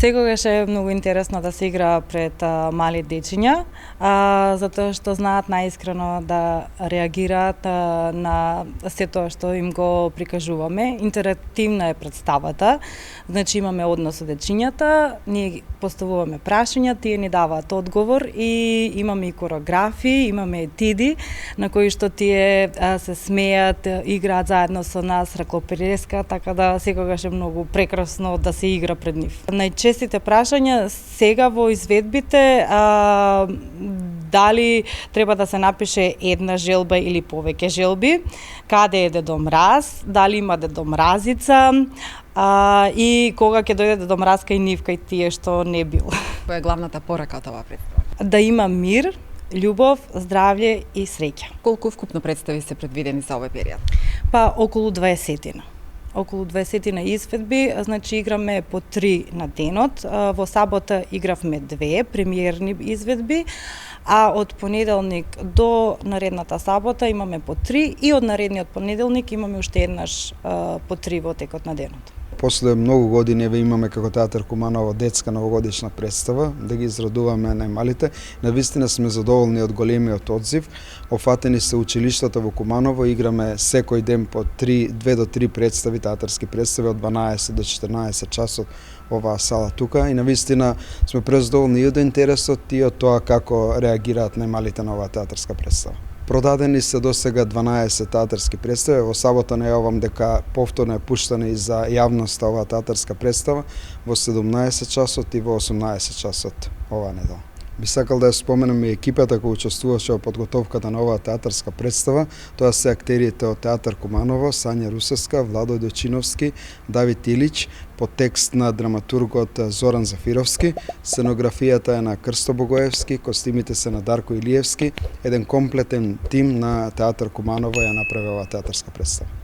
Секогаш е многу интересно да се игра пред мали дечиња, затоа што знаат наискрено да реагираат на се тоа што им го прикажуваме. Интерактивна е представата, значи имаме однос со дечињата, ние поставуваме прашања, тие ни даваат одговор и имаме и коreografии, имаме етиди на кои што тие се смеат, играат заедно со нас, раклопелескаат, така да секогаш е многу прекрасно да се игра пред нив. Најчестите прашања сега во изведбите дали треба да се напише една желба или повеќе желби, каде е Дедо Мраз, дали има Дедо Мразица и кога ќе дојде Дедо Мраз кај нив, кај тие што не бил. Која е главната порака од оваа представа? Да има мир, љубов, здравје и среќа. Колку вкупно представи се предвидени за овој период? Па околу 20. Околу 20 изведби, значи играме по 3 на денот. Во сабота игравме 2 премиерни изведби, а од понеделник до наредната сабота имаме по 3 и од наредниот понеделник имаме уште еднаш по 3 во текот на денот. После многу години имаме како театар Куманово детска новогодишна представа, да ги израдуваме најмалите. Навистина сме задоволни од големиот одзив. Офатени се училиштата во Куманово, играме секој ден по 2 до 3 представи, театарски представи од 12 до 14 часот оваа сала тука и навистина сме презадоволни и од интересот и од тоа како реагираат најмалите на оваа театарска представа. Продадени се до сега 12 театарски представи. Во сабота најавам дека повторно е пуштена и за јавноста оваа театарска представа во 17 часот и во 18 часот оваа недела. Би сакал да ја споменам и екипата која учествуваше во подготовката на оваа театарска представа. Тоа се актерите од театар Куманово, Сања Русевска, Владо Дочиновски, Давид Илич, по текст на драматургот Зоран Зафировски, сценографијата е на Крсто Богоевски, костимите се на Дарко Илиевски. Еден комплетен тим на театар Куманово ја направи оваа театарска представа.